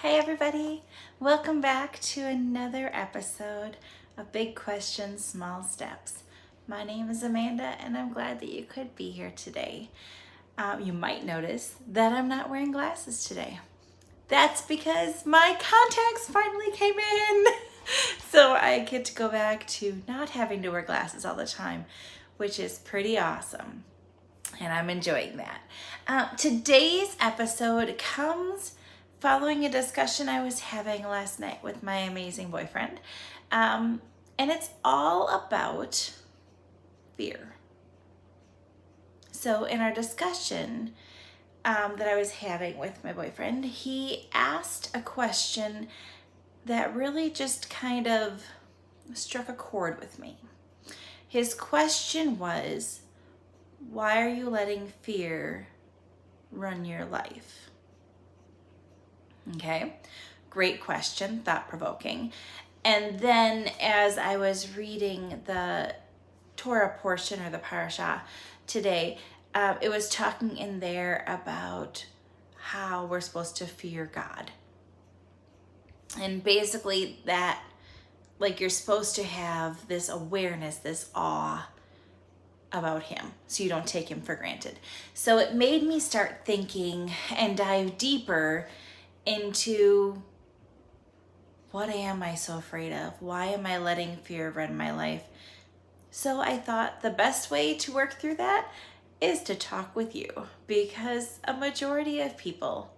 Hey everybody, welcome back to another episode of Big Questions, Small Steps. My name is Amanda and I'm glad that you could be here today. You might notice that I'm not wearing glasses today. That's because my contacts finally came in. So I get to go back to not having to wear glasses all the time, which is pretty awesome. And I'm enjoying that. Today's episode comes following a discussion I was having last night with my amazing boyfriend. And it's all about fear. So, in our discussion that I was having with my boyfriend, he asked a question that really just kind of struck a chord with me. His question was, why are you letting fear run your life? Okay, great question, thought-provoking. And then as I was reading the Torah portion or the parasha today, it was talking in there about how we're supposed to fear God. And basically that, like, you're supposed to have this awareness, this awe about him, so you don't take him for granted. So it made me start thinking and dive deeper into, what am I so afraid of? Why am I letting fear run my life? So I thought the best way to work through that is to talk with you, because a majority of people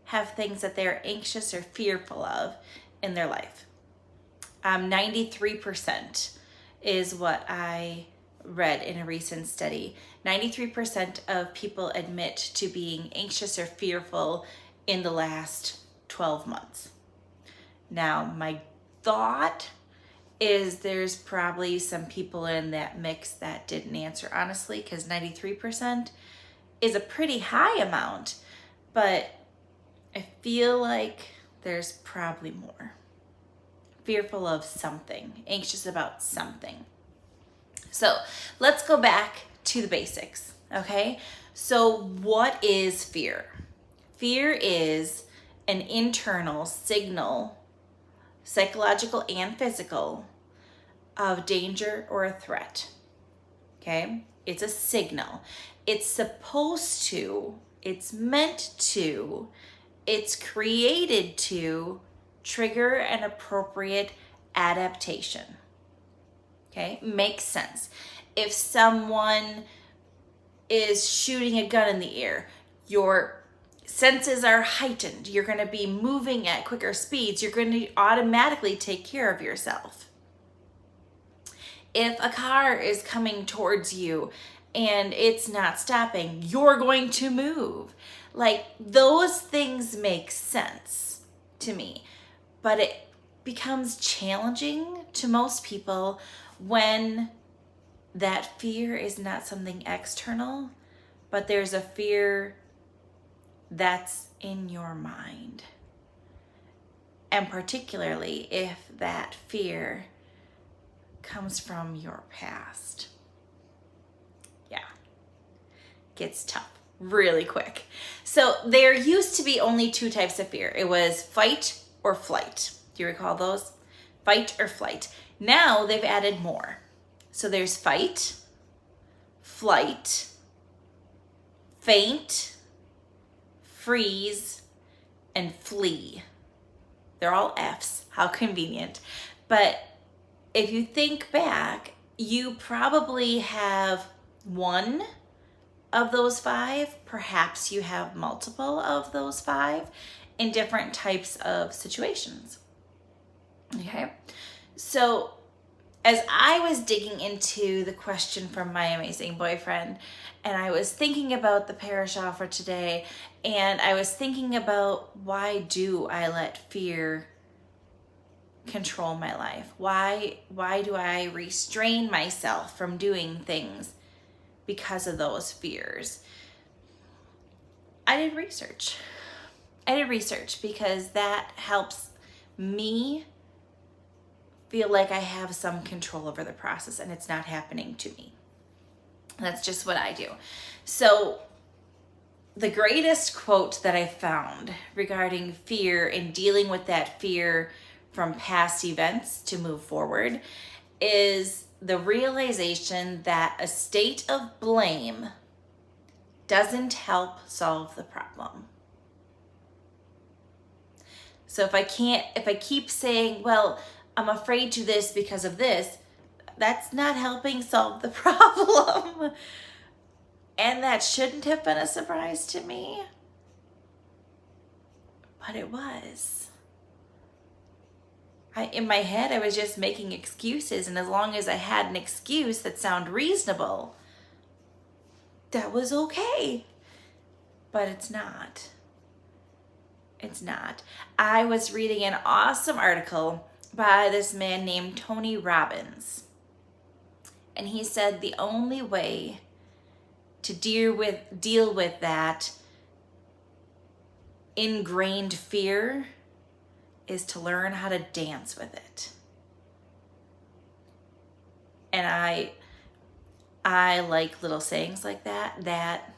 have things that they're anxious or fearful of in their life. 93% is what I read in a recent study. 93% of people admit to being anxious or fearful in the last 12 months. Now, my thought is there's probably some people in that mix that didn't answer honestly, because 93% is a pretty high amount, but I feel like there's probably more. Fearful of something, anxious about something. So let's go back to the basics, okay? So what is fear? Fear is an internal signal, psychological and physical, of danger or a threat, okay? It's a signal. It's supposed to, it's meant to, it's created to trigger an appropriate adaptation. Okay, makes sense. If someone is shooting a gun in the air, your senses are heightened. You're going to be moving at quicker speeds. You're going to automatically take care of yourself. If a car is coming towards you and it's not stopping, you're going to move. Like, those things make sense to me, but it becomes challenging to most people when that fear is not something external, but there's a fear that's in your mind. And particularly if that fear comes from your past. Yeah, gets tough really quick. So there used to be only two types of fear. It was fight or flight. Do you recall those? Fight or flight. Now they've added more. So there's fight, flight, faint, freeze, and flee. They're all F's. How convenient. But if you think back, you probably have one of those five. Perhaps you have multiple of those five in different types of situations. Okay? So as I was digging into the question from my amazing boyfriend, and I was thinking about the parasha for today, and I was thinking about, why do I let fear control my life? Why do I restrain myself from doing things because of those fears? I did research because that helps me feel like I have some control over the process and it's not happening to me. That's just what I do. So the greatest quote that I found regarding fear and dealing with that fear from past events to move forward is the realization that a state of blame doesn't help solve the problem. So if I keep saying, well, I'm afraid to this because of this, that's not helping solve the problem. And that shouldn't have been a surprise to me. But it was. In my head, I was just making excuses. And as long as I had an excuse that sounded reasonable, that was okay. But it's not. It's not. I was reading an awesome article by this man named Tony Robbins. And he said the only way to deal with that ingrained fear is to learn how to dance with it. And I like little sayings like that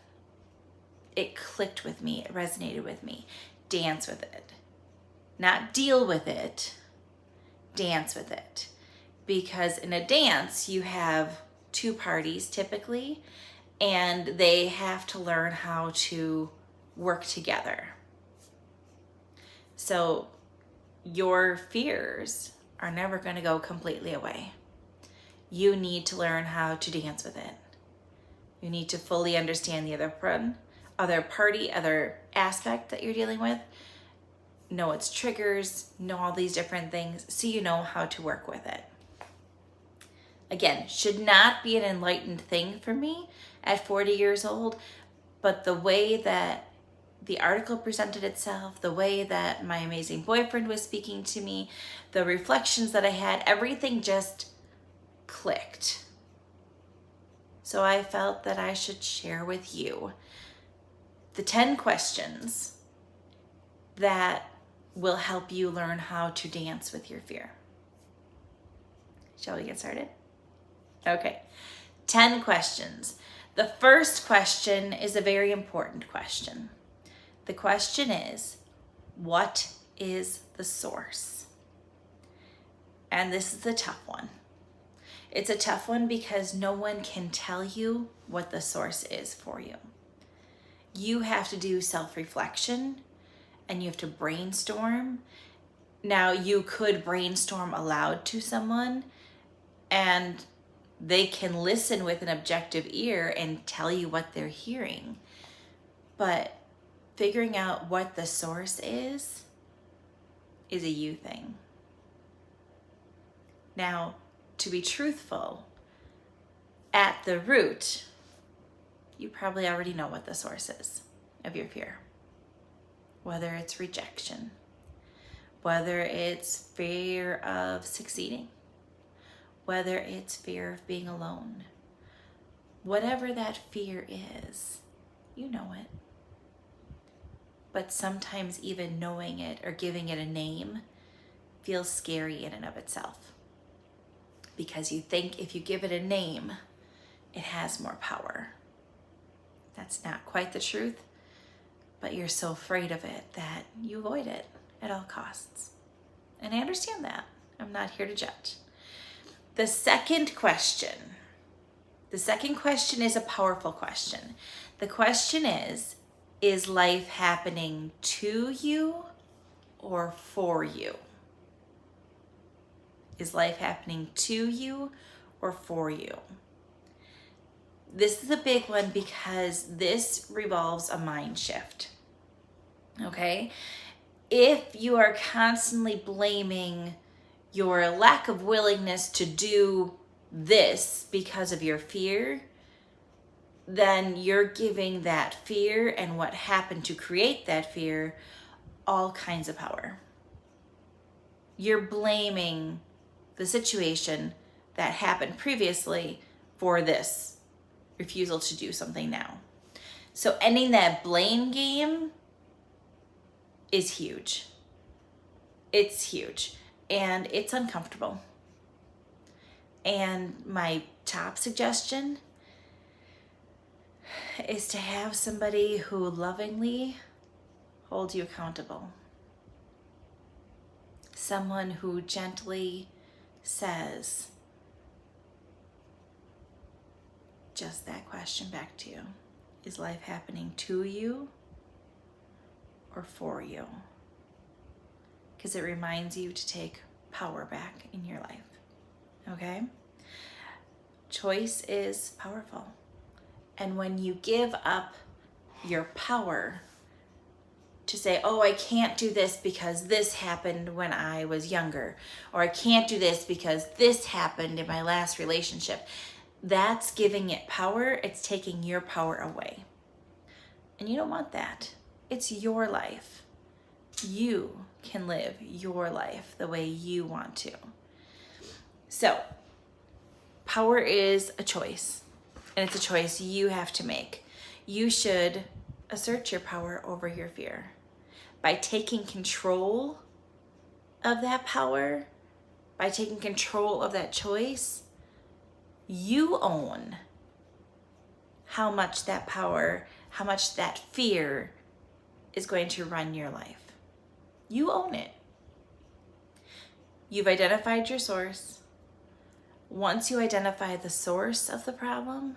it clicked with me, it resonated with me. Dance with it. Not deal with it, dance with it. Because in a dance, you have two parties typically, and they have to learn how to work together. So your fears are never going to go completely away. You need to learn how to dance with it. You need to fully understand the other party, other aspect that you're dealing with. Know its triggers, know all these different things, so you know how to work with it. Again, should not be an enlightened thing for me at 40 years old, but the way that the article presented itself, the way that my amazing boyfriend was speaking to me, the reflections that I had, everything just clicked. So I felt that I should share with you the 10 questions that will help you learn how to dance with your fear. Shall we get started? Okay, 10 questions. The first question is a very important question. The question is, what is the source? And this is a tough one. It's a tough one because no one can tell you what the source is for you. You have to do self-reflection and you have to brainstorm. Now, you could brainstorm aloud to someone and they can listen with an objective ear and tell you what they're hearing. But figuring out what the source is a you thing. Now, to be truthful, at the root, you probably already know what the source is of your fear. Whether it's rejection, whether it's fear of succeeding, whether it's fear of being alone, whatever that fear is, you know it. But sometimes even knowing it or giving it a name feels scary in and of itself. Because you think if you give it a name, it has more power. That's not quite the truth, but you're so afraid of it that you avoid it at all costs. And I understand that. I'm not here to judge. The second question is a powerful question. The question is life happening to you or for you? Is life happening to you or for you? This is a big one because this revolves a mind shift. Okay? If you are constantly blaming your lack of willingness to do this because of your fear, then you're giving that fear and what happened to create that fear all kinds of power. You're blaming the situation that happened previously for this refusal to do something now. So ending that blame game is huge. It's huge and it's uncomfortable. And my top suggestion, is to have somebody who lovingly holds you accountable. Someone who gently says just that question back to you. Is life happening to you or for you? Because it reminds you to take power back in your life. Okay? Choice is powerful. And when you give up your power to say, oh, I can't do this because this happened when I was younger, or I can't do this because this happened in my last relationship, that's giving it power. It's taking your power away. And you don't want that. It's your life. You can live your life the way you want to. So, power is a choice, and it's a choice you have to make. You should assert your power over your fear. By taking control of that power, by taking control of that choice, you own how much that power, how much that fear is going to run your life. You own it. You've identified your source. Once you identify the source of the problem,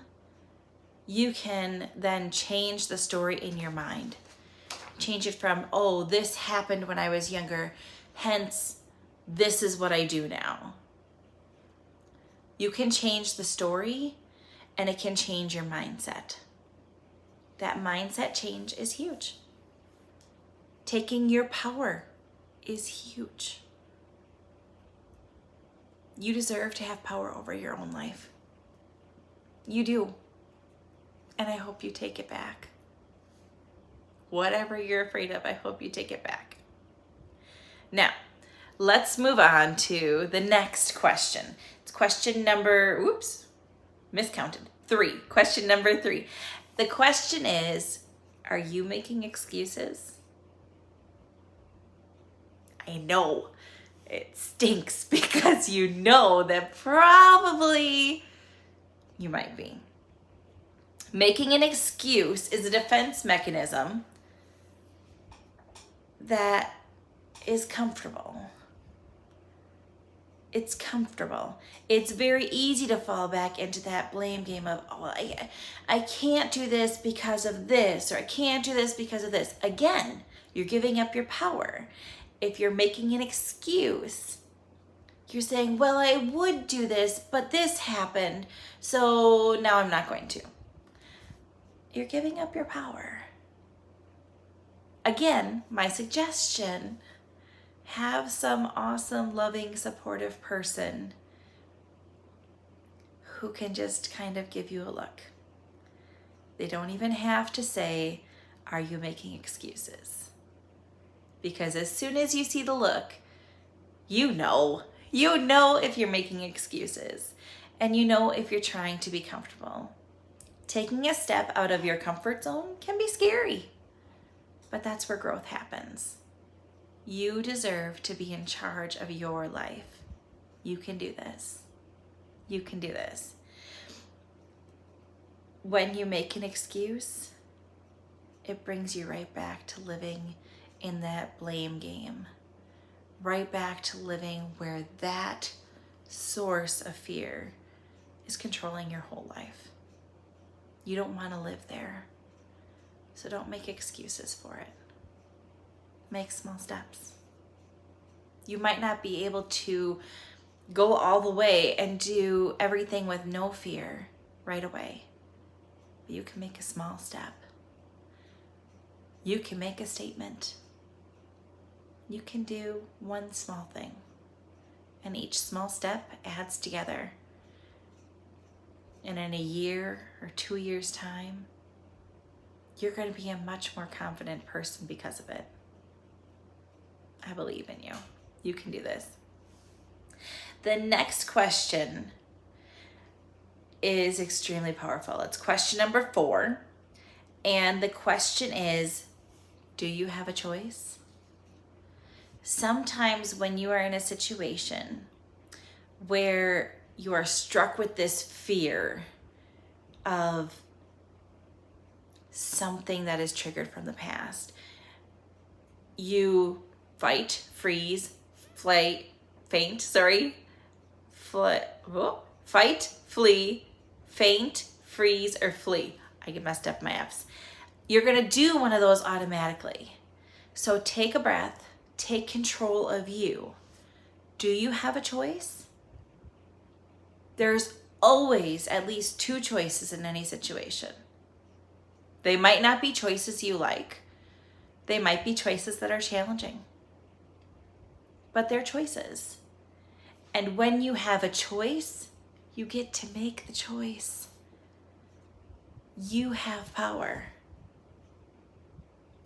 you can then change the story in your mind. Change it from, oh, this happened when I was younger, hence this is what I do now. You can change the story, and it can change your mindset. That mindset change is huge. Taking your power is huge. You deserve to have power over your own life. You do. And I hope you take it back. Whatever you're afraid of, I hope you take it back. Now, let's move on to the next question. It's question number, miscounted, 3. Question number 3. The question is, are you making excuses? I know it stinks because you know that probably you might be. Making an excuse is a defense mechanism that is comfortable. It's comfortable. It's very easy to fall back into that blame game of, oh, I can't do this because of this, or I can't do this because of this. Again, you're giving up your power. If you're making an excuse, you're saying, well, I would do this, but this happened, so now I'm not going to. You're giving up your power. Again, my suggestion, have some awesome, loving, supportive person who can just kind of give you a look. They don't even have to say, are you making excuses? Because as soon as you see the look, you know if you're making excuses, and you know if you're trying to be comfortable. Taking a step out of your comfort zone can be scary, but that's where growth happens. You deserve to be in charge of your life. You can do this. You can do this. When you make an excuse, it brings you right back to living in that blame game. Right back to living where that source of fear is controlling your whole life. You don't want to live there. So don't make excuses for it. Make small steps. You might not be able to go all the way and do everything with no fear right away. But you can make a small step. You can make a statement. You can do one small thing. And each small step adds together. And in a year or 2 years' time, you're going to be a much more confident person because of it. I believe in you. You can do this. The next question is extremely powerful. It's question number 4. And the question is, do you have a choice? Sometimes when you are in a situation where you are struck with this fear of something that is triggered from the past. You fight, freeze, fight, flee, faint, freeze, or flee. I get messed up my F's. You're gonna do one of those automatically. So take a breath, take control of you. Do you have a choice? There's always at least two choices in any situation. They might not be choices you like. They might be choices that are challenging. But they're choices. And when you have a choice, you get to make the choice. You have power.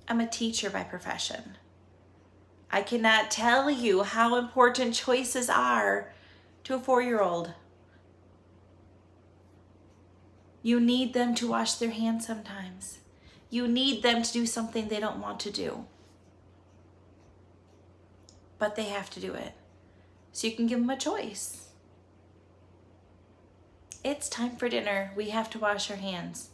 I'm a teacher by profession. I cannot tell you how important choices are to a 4-year-old. You need them to wash their hands sometimes. You need them to do something they don't want to do. But they have to do it. So you can give them a choice. It's time for dinner. We have to wash our hands.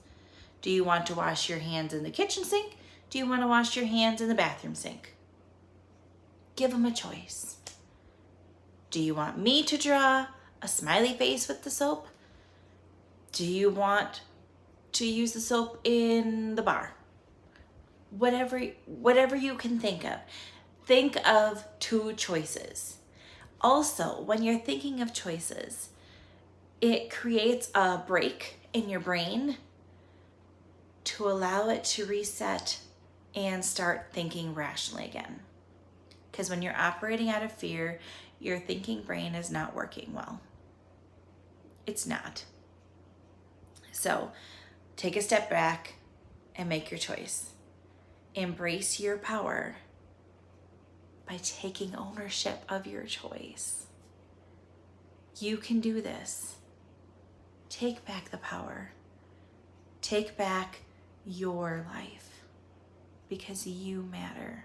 Do you want to wash your hands in the kitchen sink? Do you want to wash your hands in the bathroom sink? Give them a choice. Do you want me to draw a smiley face with the soap? Do you want to use the soap in the bar? Whatever you can think of. Think of two choices. Also, when you're thinking of choices, it creates a break in your brain to allow it to reset and start thinking rationally again. Because when you're operating out of fear, your thinking brain is not working well. It's not. So take a step back and make your choice. Embrace your power by taking ownership of your choice. You can do this. Take back the power. Take back your life because you matter.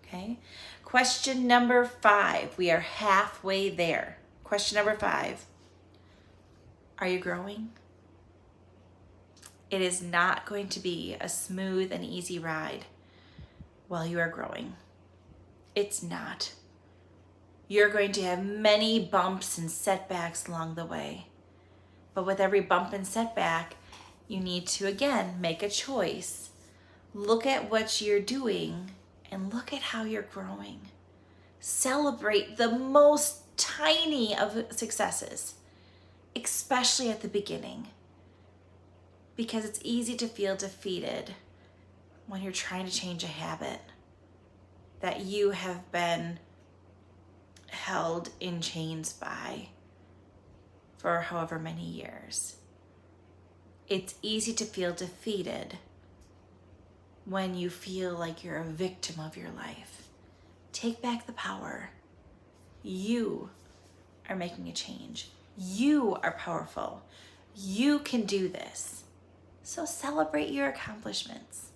Okay? Question number 5. We are halfway there. Question number 5. Are you growing? It is not going to be a smooth and easy ride while you are growing. It's not. You're going to have many bumps and setbacks along the way. But with every bump and setback, you need to, again, make a choice. Look at what you're doing and look at how you're growing. Celebrate the most tiny of successes, especially at the beginning, because it's easy to feel defeated when you're trying to change a habit that you have been held in chains by for however many years. It's easy to feel defeated when you feel like you're a victim of your life. Take back the power. You are making a change. You are powerful. You can do this. So celebrate your accomplishments.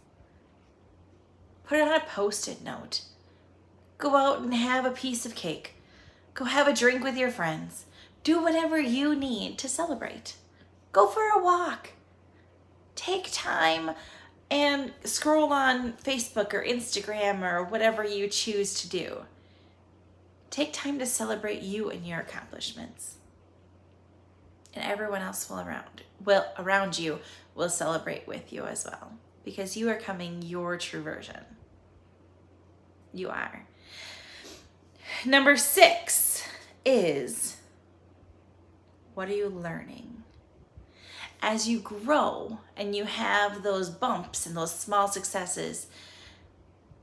Put it on a Post-it note. Go out and have a piece of cake. Go have a drink with your friends. Do whatever you need to celebrate. Go for a walk. Take time and scroll on Facebook or Instagram or whatever you choose to do. Take time to celebrate you and your accomplishments. And everyone else around you will celebrate with you as well, because you are becoming your true version. You are. Number 6 is, what are you learning? As you grow and you have those bumps and those small successes,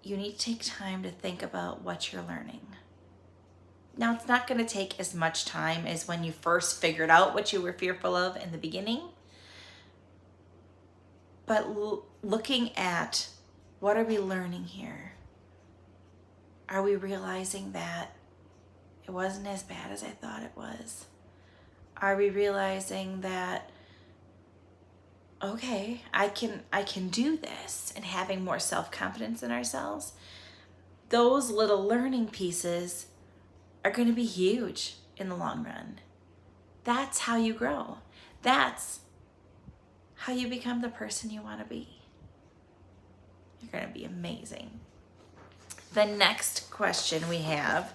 you need to take time to think about what you're learning. Now, it's not going to take as much time as when you first figured out what you were fearful of in the beginning. But looking at, what are we learning here? Are we realizing that it wasn't as bad as I thought it was? Are we realizing that, okay, I can do this, and having more self-confidence in ourselves? Those little learning pieces are going to be huge in the long run. That's how you grow. That's how you become the person you want to be. You're going to be amazing. The next question we have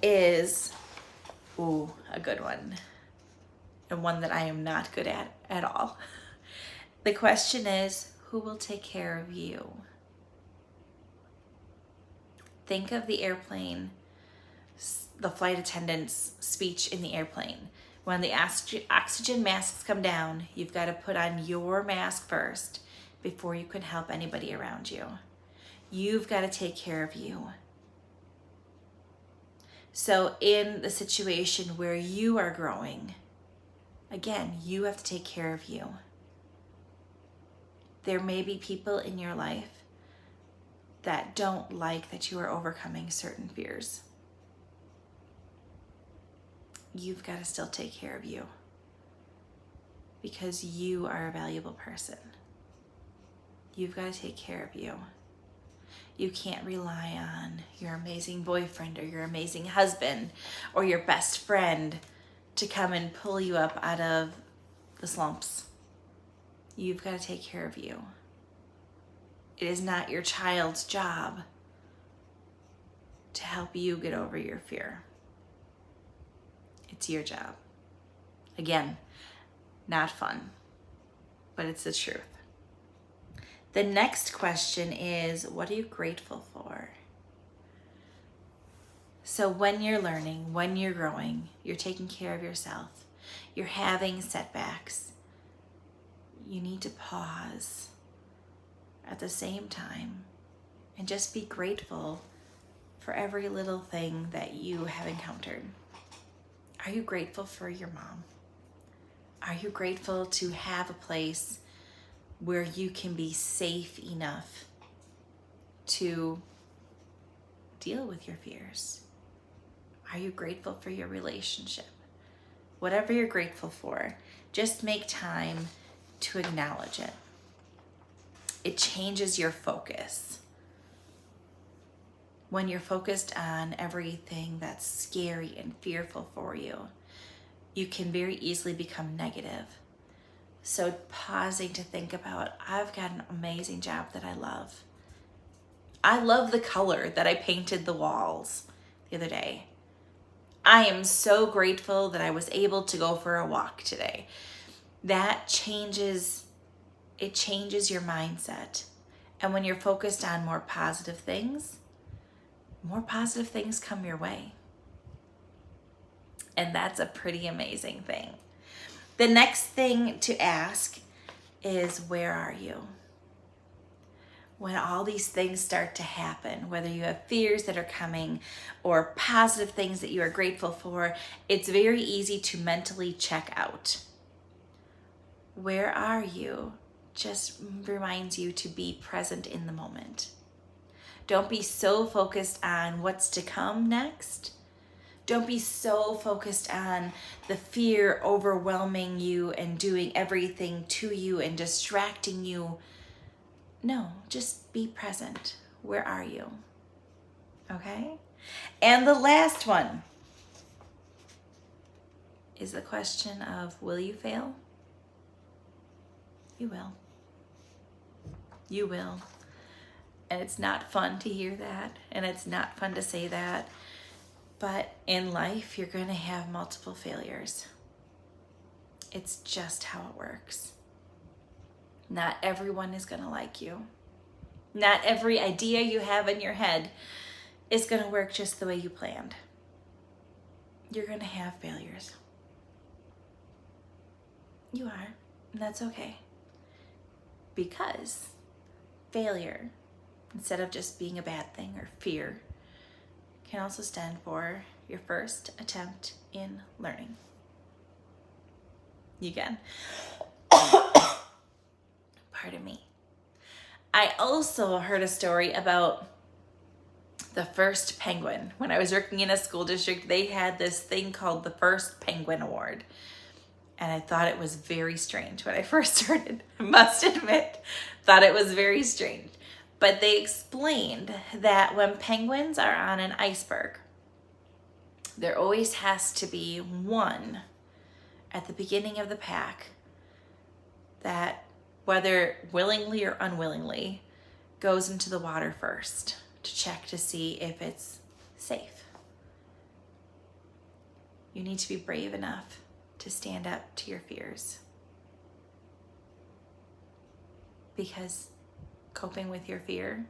is, a good one, and one that I am not good at all. The question is, who will take care of you? Think of the airplane, the flight attendant's speech in the airplane. When the oxygen masks come down, you've got to put on your mask first before you can help anybody around you. You've got to take care of you. So in the situation where you are growing, again, you have to take care of you. There may be people in your life that don't like that you are overcoming certain fears. You've got to still take care of you because you are a valuable person. You've got to take care of you. You can't rely on your amazing boyfriend or your amazing husband or your best friend to come and pull you up out of the slumps. You've got to take care of you. It is not your child's job to help you get over your fear. It's your job. Again, not fun, but it's the truth. The next question is, what are you grateful for? So when you're learning, when you're growing, you're taking care of yourself, you're having setbacks, you need to pause at the same time and just be grateful for every little thing that you have encountered. Are you grateful for your mom? Are you grateful to have a place where you can be safe enough to deal with your fears? Are you grateful for your relationship? Whatever you're grateful for, just make time to acknowledge it. It changes your focus. When you're focused on everything that's scary and fearful for you, you can very easily become negative. So pausing to think about, I've got an amazing job that I love. I love the color that I painted the walls the other day. I am so grateful that I was able to go for a walk today. That changes your mindset. And when you're focused on more positive things come your way. And that's a pretty amazing thing. The next thing to ask is, where are you? When all these things start to happen, whether you have fears that are coming or positive things that you are grateful for, it's very easy to mentally check out. Where are you? Just reminds you to be present in the moment. Don't be so focused on what's to come next. Don't be so focused on the fear overwhelming you and doing everything to you and distracting you. No, just be present. Where are you? Okay? And the last one is the question of, will you fail? You will. You will. And it's not fun to hear that, and it's not fun to say that. But in life, you're going to have multiple failures. It's just how it works. Not everyone is going to like you. Not every idea you have in your head is going to work just the way you planned. You're going to have failures. You are, and that's okay. Because failure, instead of just being a bad thing or fear, can also stand for your first attempt in learning. You can. Pardon me. I also heard a story about the first penguin. When I was working in a school district, they had this thing called the First Penguin Award. And I thought it was very strange when I first started. I must admit, thought it was very strange. But they explained that when penguins are on an iceberg, there always has to be one at the beginning of the pack that, whether willingly or unwillingly, goes into the water first to check to see if it's safe. You need to be brave enough to stand up to your fears, because coping with your fear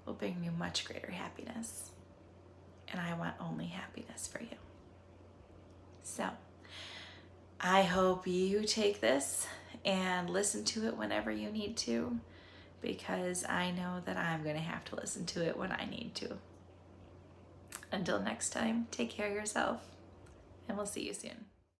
will bring you much greater happiness. And I want only happiness for you. So I hope you take this and listen to it whenever you need to, because I know that I'm going to have to listen to it when I need to. Until next time, take care of yourself, and we'll see you soon.